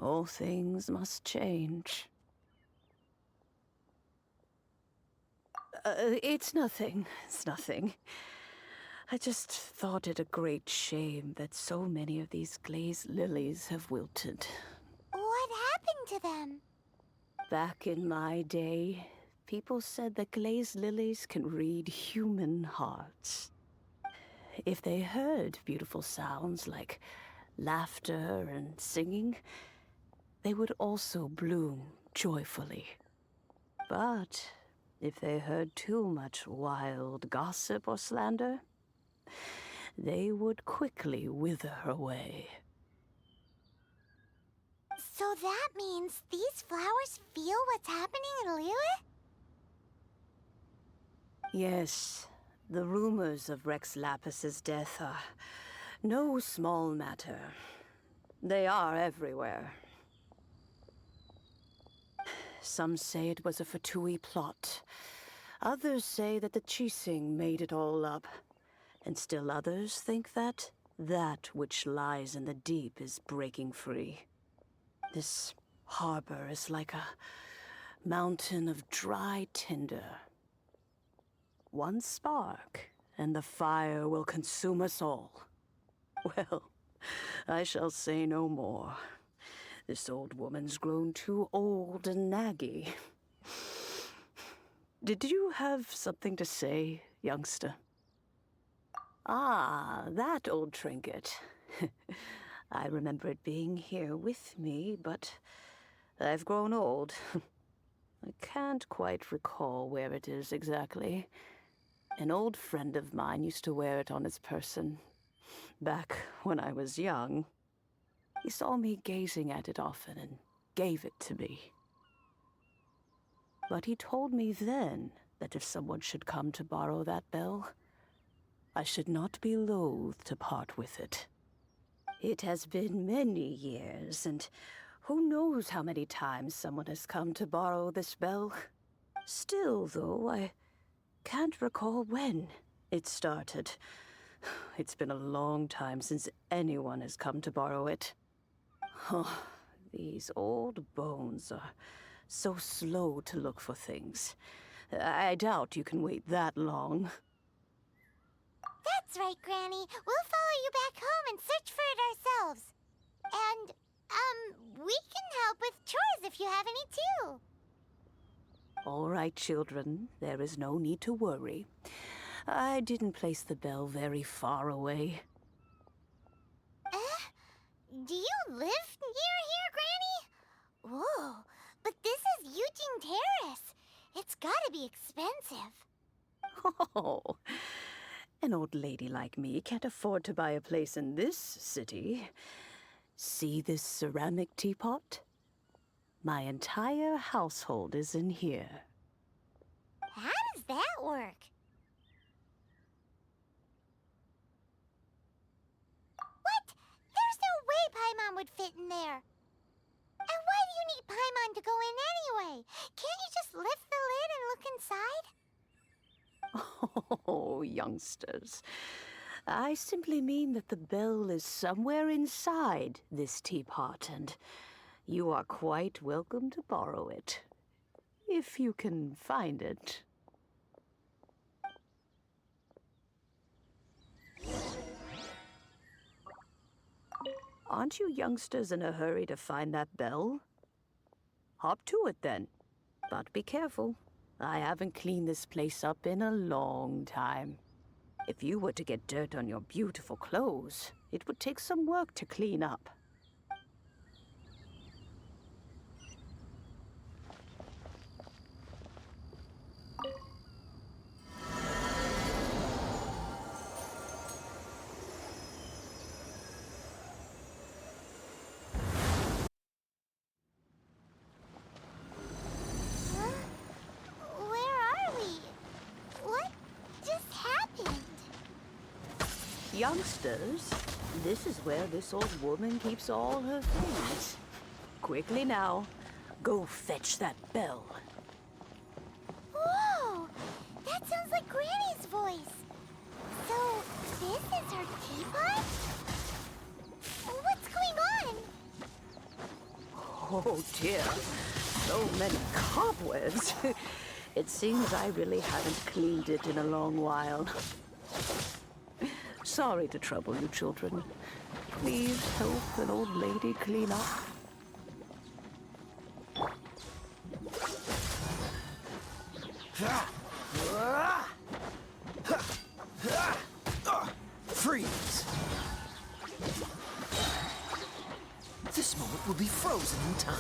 All things must change. It's nothing. It's nothing. I just thought it a great shame that so many of these glazed lilies have wilted. What happened to them? Back in my day, people said that glazed lilies can read human hearts. If they heard beautiful sounds like laughter and singing, they would also bloom joyfully. But if they heard too much wild gossip or slander, they would quickly wither away. So that means these flowers feel what's happening in Liyue? Yes, the rumors of Rex Lapis's death are no small matter. They are everywhere. Some say it was a Fatui plot. Others say that the Chising made it all up. And still others think that which lies in the deep is breaking free. This harbor is like a mountain of dry tinder. One spark, and the fire will consume us all. Well, I shall say no more. This old woman's grown too old and naggy. Did you have something to say, youngster? Ah, that old trinket. I remember it being here with me, but I've grown old. I can't quite recall where it is exactly. An old friend of mine used to wear it on his person, back when I was young. He saw me gazing at it often and gave it to me. But he told me then that if someone should come to borrow that bell, I should not be loath to part with it. It has been many years, and who knows how many times someone has come to borrow this bell. Still, though, I can't recall when it started. It's been a long time since anyone has come to borrow it. Oh, these old bones are so slow to look for things. I doubt you can wait that long. That's right, Granny. We'll follow you back home and search for it ourselves. And, we can help with chores if you have any too. All right, children. There is no need to worry. I didn't place the bell very far away. Do you live near here, Granny? Whoa, but this is Eugene Terrace. It's gotta be expensive. Oh, an old lady like me can't afford to buy a place in this city. See this ceramic teapot? My entire household is in here. How does that work? What? There's no way Paimon would fit in there. And why do you need Paimon to go in anyway? Can't you just lift the lid and look inside? Oh, youngsters. I simply mean that the bell is somewhere inside this teapot, and you are quite welcome to borrow it, if you can find it. Aren't you youngsters in a hurry to find that bell? Hop to it then, but be careful. I haven't cleaned this place up in a long time. If you were to get dirt on your beautiful clothes, it would take some work to clean up. Where are we? What just happened? Youngsters, this is where this old woman keeps all her things. Quickly now, go fetch that bell. Whoa! That sounds like Granny's voice. So, this is her teapot? What's going on? Oh dear, so many cobwebs. It seems I really haven't cleaned it in a long while. Sorry to trouble you, children. Please help an old lady clean up. Freeze! This moment will be frozen in time.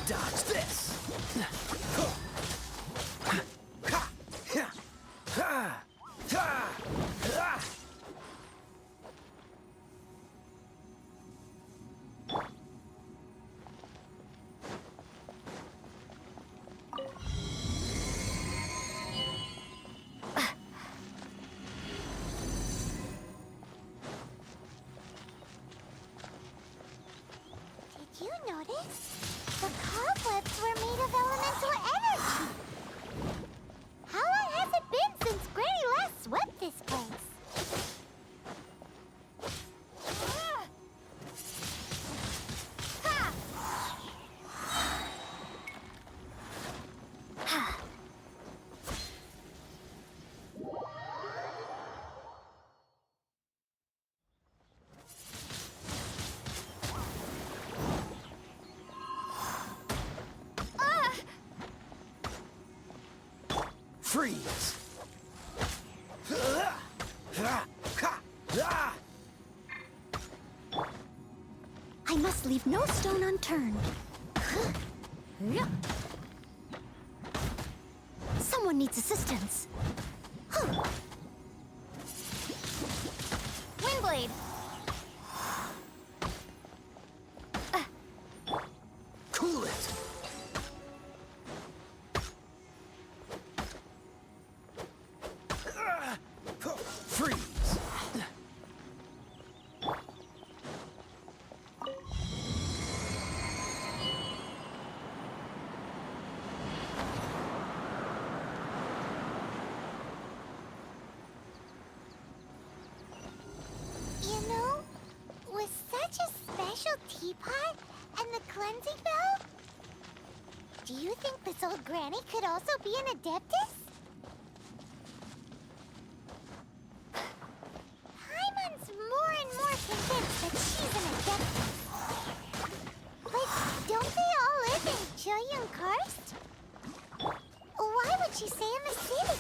Dodge this! Did you notice? The cobwebs were made of elemental energy. How long has it been since Granny last swept this place? Freeze! I must leave no stone unturned. Someone needs assistance. Windblade! Cool it! Freeze! You know, with such a special teapot and the cleansing bell, do you think this old granny could also be an adeptus? Paimon's more and more convinced that she's an adeptus. But don't they all live in Julian Karst? Why would she stay in the city?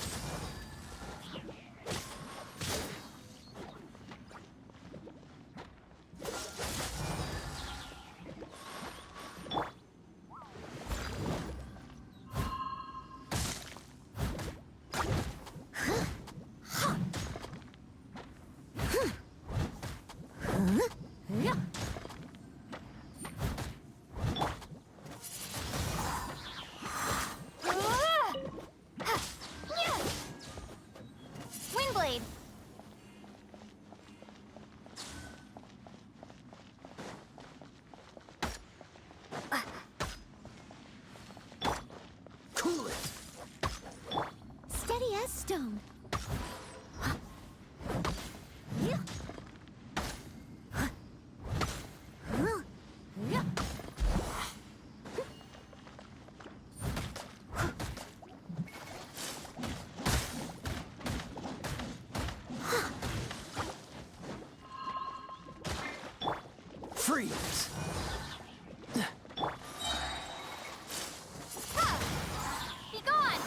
Windblade! Cool it! Steady as stone. Freeze! Be gone!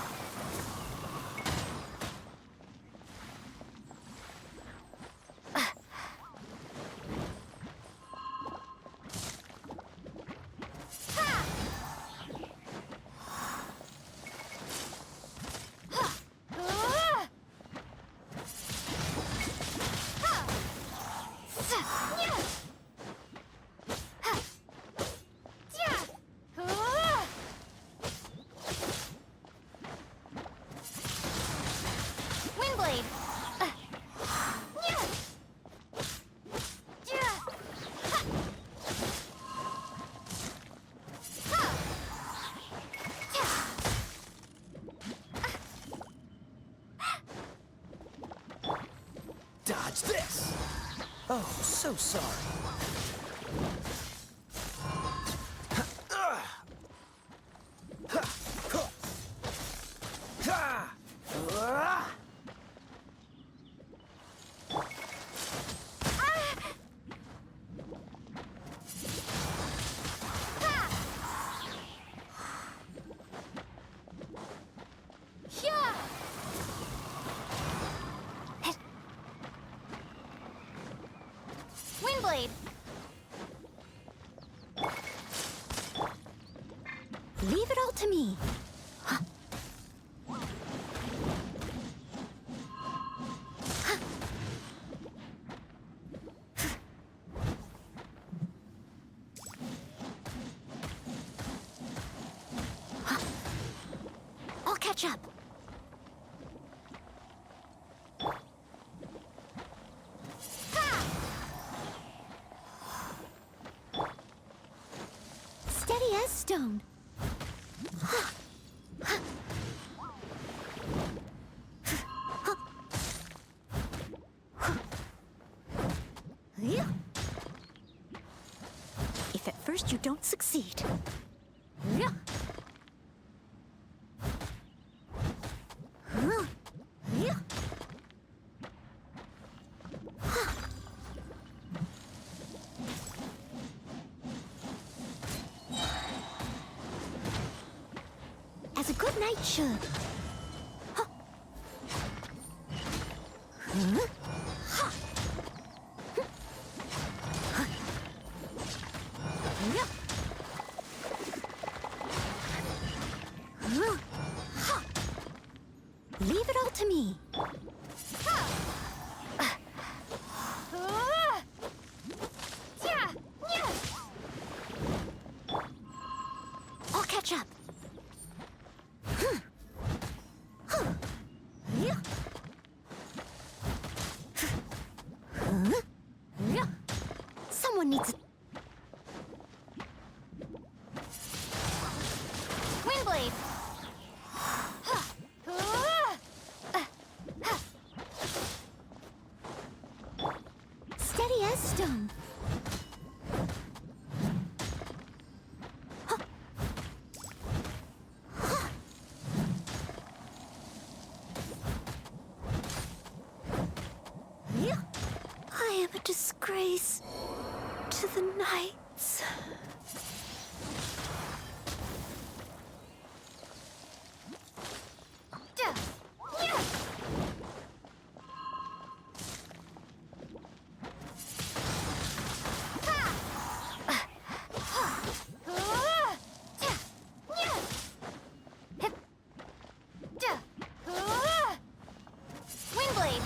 Windblade! Dodge this! Oh, so sorry. Windblade! Leave it all to me. I'll catch up. Steady as stone. If at first you don't succeed. As a good knight should. Leave it all to me. I'll catch up. Someone needs a Windblade! Steady as stone. I am a disgrace to the knights. Windblade!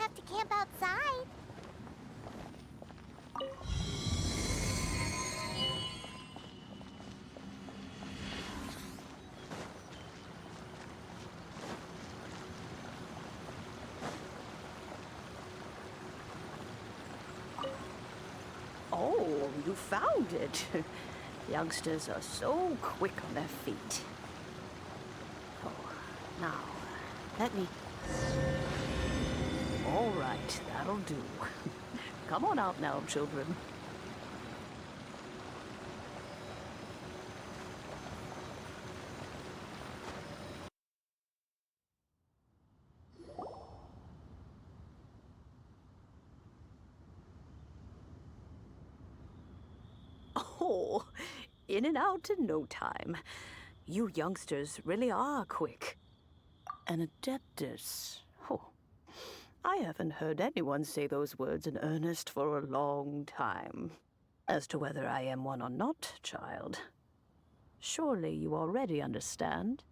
have to camp outside. Oh, you found it. Youngsters are so quick on their feet. Oh, now, let me... All right, that'll do. Come on out now, children. Oh, in and out in no time. You youngsters really are quick. An adeptus. Oh, I haven't heard anyone say those words in earnest for a long time. As to whether I am one or not, child, surely you already understand.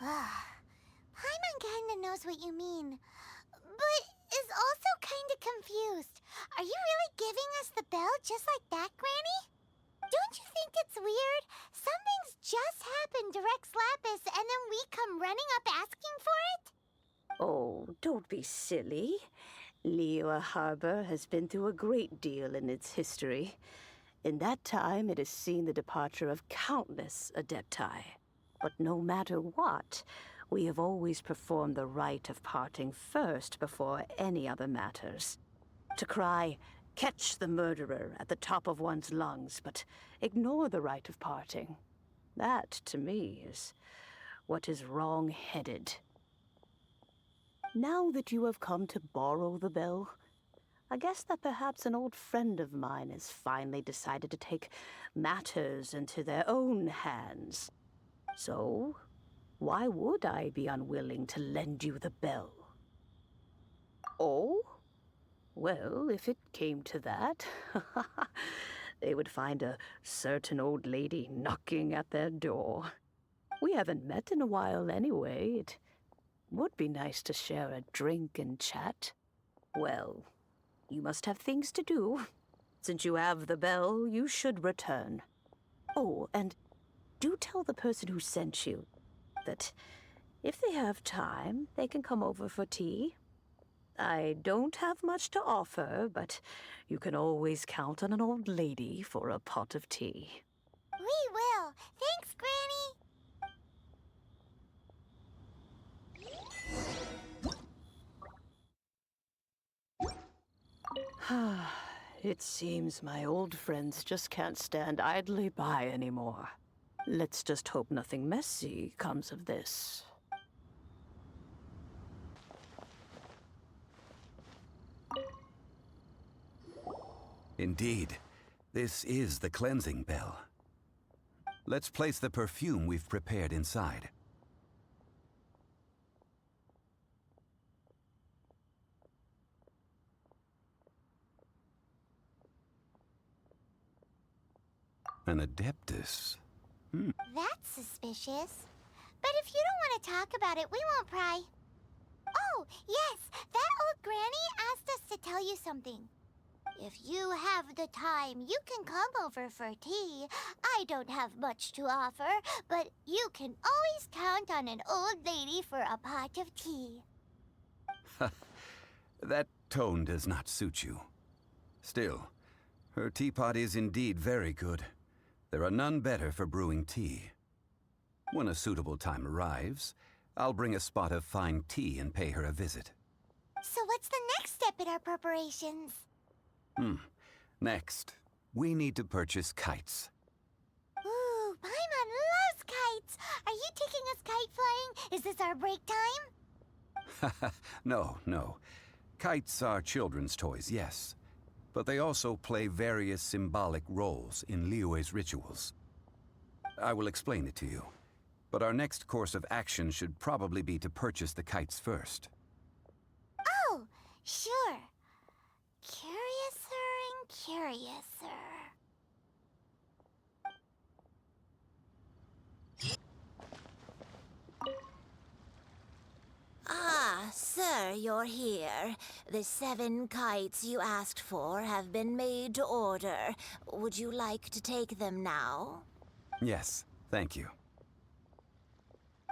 Paimon kinda knows what you mean, but is also kinda confused. Are you really giving us the bell just like that, Granny? Don't you think it's weird? Something's just happened to Rex Lapis and then we come running up asking for it? Oh, don't be silly. Liyue Harbor has been through a great deal in its history. In that time, it has seen the departure of countless adepti. But no matter what, we have always performed the rite of parting first before any other matters. To cry, "Catch the murderer," at the top of one's lungs, but ignore the rite of parting. That, to me, is what is wrong-headed. Now that you have come to borrow the bell, I guess that perhaps an old friend of mine has finally decided to take matters into their own hands. So, why would I be unwilling to lend you the bell? Oh? Well, if it came to that, they would find a certain old lady knocking at their door. We haven't met in a while anyway. It would be nice to share a drink and chat. Well, you must have things to do. Since you have the bell, you should return. Oh, and do tell the person who sent you that if they have time, they can come over for tea. I don't have much to offer, but you can always count on an old lady for a pot of tea. We will. Thanks, Granny. It seems my old friends just can't stand idly by anymore. Let's just hope nothing messy comes of this. Indeed, this is the cleansing bell. Let's place the perfume we've prepared inside. An adeptus. That's suspicious. But if you don't want to talk about it, we won't pry. Oh, yes, that old granny asked us to tell you something. If you have the time, you can come over for tea. I don't have much to offer, but you can always count on an old lady for a pot of tea. That tone does not suit you. Still, her teapot is indeed very good. There are none better for brewing tea. When a suitable time arrives, I'll bring a spot of fine tea and pay her a visit. So what's the next step in our preparations? Next, we need to purchase kites. Ooh, Paimon loves kites! Are you taking us kite flying? Is this our break time? No. Kites are children's toys, yes. But they also play various symbolic roles in Liyue's rituals. I will explain it to you. But our next course of action should probably be to purchase the kites first. Oh, sure. Curiouser and curiouser. Ah, sir, you're here. The 7 kites you asked for have been made to order. Would you like to take them now? Yes, thank you.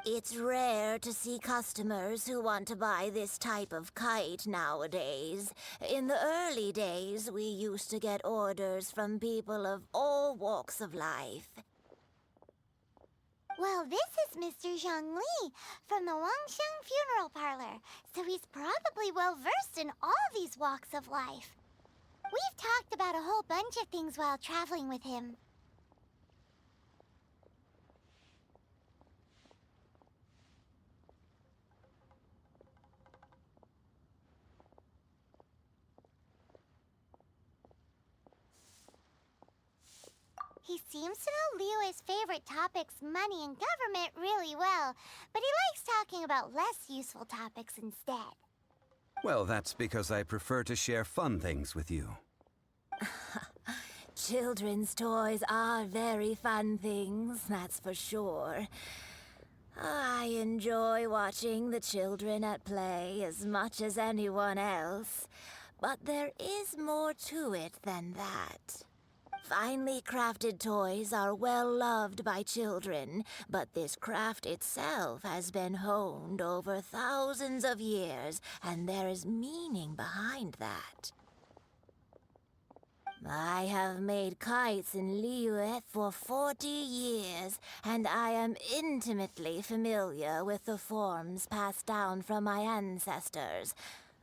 It's rare to see customers who want to buy this type of kite nowadays. In the early days, we used to get orders from people of all walks of life. Well, this is Mr. Zhongli from the Wangsheng Funeral Parlor, so he's probably well-versed in all these walks of life. We've talked about a whole bunch of things while traveling with him. He seems to know Liyue's favorite topics, money and government, really well, but he likes talking about less useful topics instead. Well, that's because I prefer to share fun things with you. Children's toys are very fun things, that's for sure. I enjoy watching the children at play as much as anyone else, but there is more to it than that. Finely crafted toys are well loved by children, but this craft itself has been honed over thousands of years, and there is meaning behind that. I have made kites in Liyue for 40 years, and I am intimately familiar with the forms passed down from my ancestors.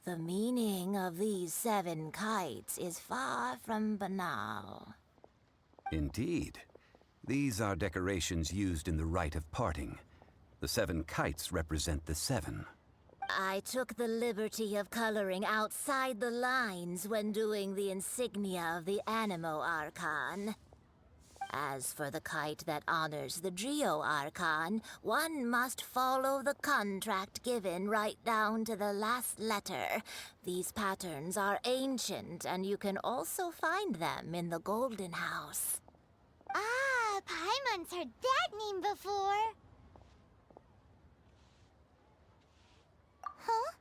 The meaning of these 7 kites is far from banal. Indeed. These are decorations used in the rite of parting. The 7 kites represent the 7. I took the liberty of coloring outside the lines when doing the insignia of the Animo Archon. As for the kite that honors the Geo Archon, one must follow the contract given right down to the last letter. These patterns are ancient, and you can also find them in the Golden House. Ah, Paimon's heard that name before. Huh?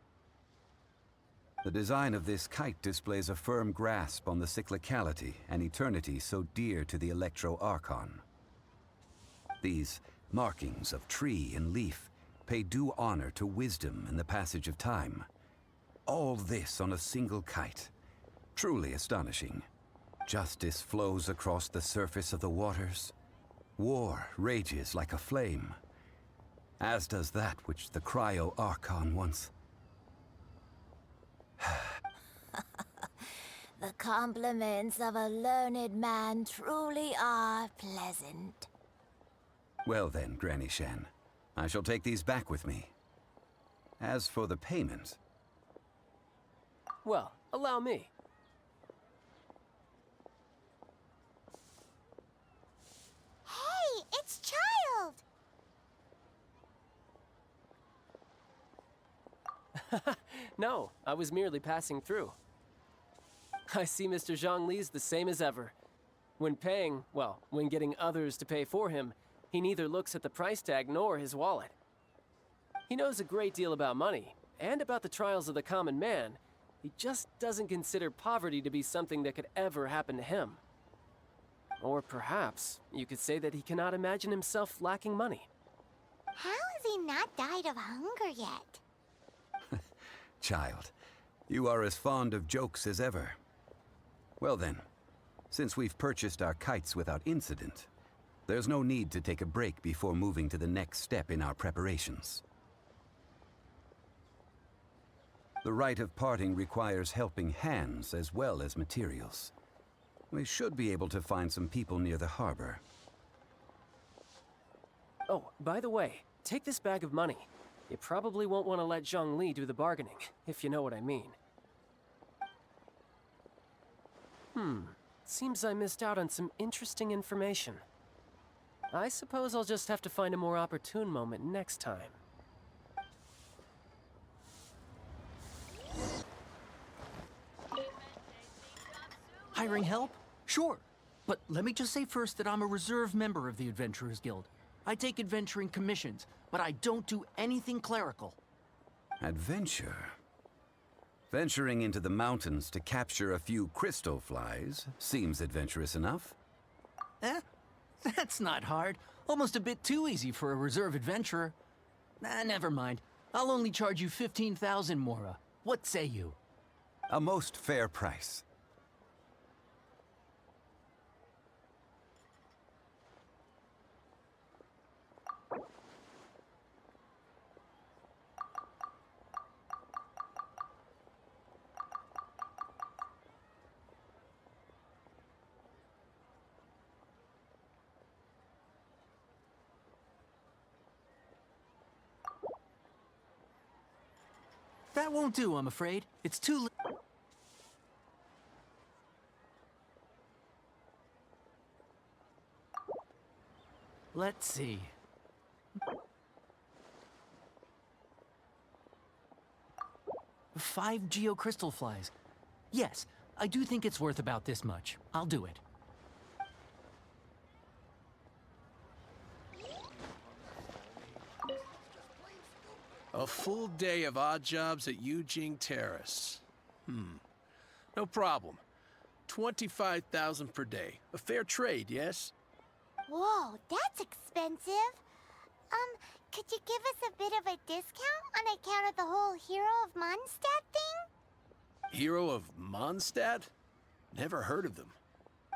The design of this kite displays a firm grasp on the cyclicality and eternity so dear to the Electro Archon. These markings of tree and leaf pay due honor to wisdom and the passage of time. All this on a single kite. Truly astonishing. Justice flows across the surface of the waters. War rages like a flame. As does that which the Cryo Archon once... The compliments of a learned man truly are pleasant. Well then, Granny Shen, I shall take these back with me. As for the payment... Well, allow me. Hey, it's Child! No, I was merely passing through. I see Mr. Zhongli's the same as ever. When paying, well, when getting others to pay for him, he neither looks at the price tag nor his wallet. He knows a great deal about money, and about the trials of the common man. He just doesn't consider poverty to be something that could ever happen to him. Or perhaps you could say that he cannot imagine himself lacking money. How has he not died of hunger yet? Child, you are as fond of jokes as ever. Well then, since we've purchased our kites without incident, there's no need to take a break before moving to the next step in our preparations. The rite of parting requires helping hands as well as materials. We should be able to find some people near the harbor. Oh, by the way, take this bag of money. You probably won't want to let Zhongli do the bargaining, if you know what I mean. Seems I missed out on some interesting information. I suppose I'll just have to find a more opportune moment next time. Hiring help? Sure. But let me just say first that I'm a reserve member of the Adventurers Guild. I take adventuring commissions, but I don't do anything clerical. Adventure? Venturing into the mountains to capture a few crystal flies seems adventurous enough. Eh? That's not hard. Almost a bit too easy for a reserve adventurer. Never mind. I'll only charge you 15,000 Mora. What say you? A most fair price. That won't do, I'm afraid. It's too Let's see. Five geocrystal flies. Yes, I do think it's worth about this much. I'll do it. A full day of odd jobs at Yujing Terrace. No problem. 25,000 per day. A fair trade, yes? Whoa, that's expensive. Could you give us a bit of a discount on account of the whole Hero of Mondstadt thing? Hero of Mondstadt? Never heard of them.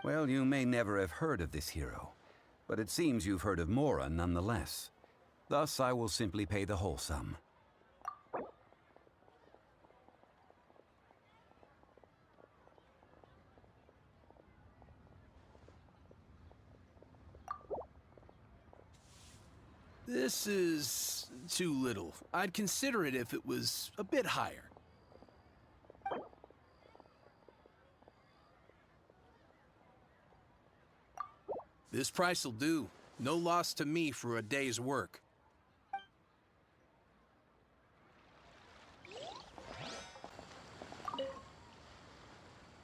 Well, you may never have heard of this hero, but it seems you've heard of Mora nonetheless. Thus, I will simply pay the whole sum. This is too little. I'd consider it if it was a bit higher. This price'll do. No loss to me for a day's work.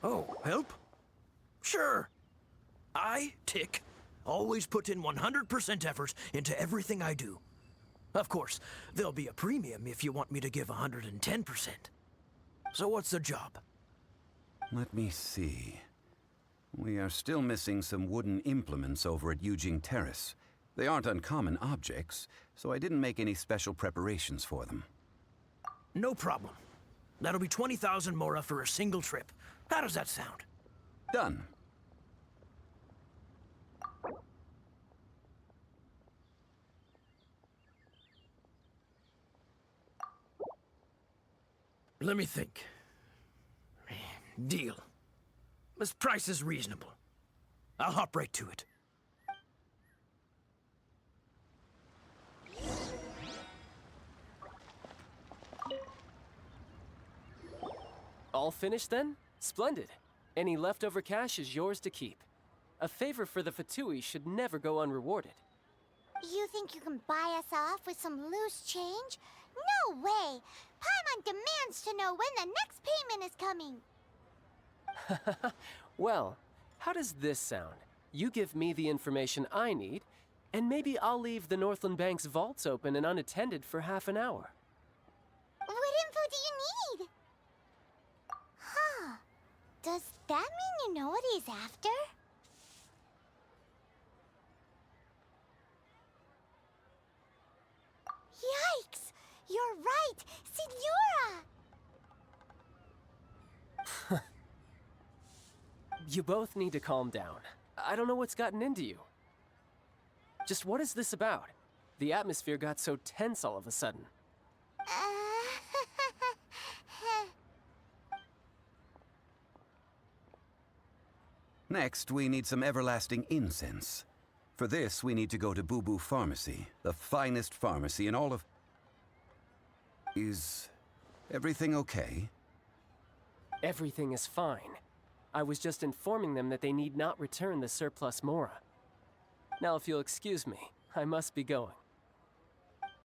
Oh, help? Sure. I, Tick, always put in 100% effort into everything I do. Of course, there'll be a premium if you want me to give 110%. So what's the job? Let me see. We are still missing some wooden implements over at Yujing Terrace. They aren't uncommon objects, so I didn't make any special preparations for them. No problem. That'll be 20,000 Mora for a single trip. How does that sound? Done. Let me think. Deal. This price is reasonable. I'll hop right to it. All finished then? Splendid. Any leftover cash is yours to keep. A favor for the Fatui should never go unrewarded. You think you can buy us off with some loose change? No way! Paimon demands to know when the next payment is coming. Well, how does this sound? You give me the information I need, and maybe I'll leave the Northland Bank's vaults open and unattended for half an hour. What info do you need? Huh. Does that mean you know what he's after? Yikes! You're right! Signora! You both need to calm down. I don't know what's gotten into you. Just what is this about? The atmosphere got so tense all of a sudden. Next, we need some everlasting incense. For this, we need to go to Boo Boo Pharmacy, the finest pharmacy in all of... Is everything okay? Everything is fine. I was just informing them that they need not return the surplus Mora. Now, if you'll excuse me, I must be going.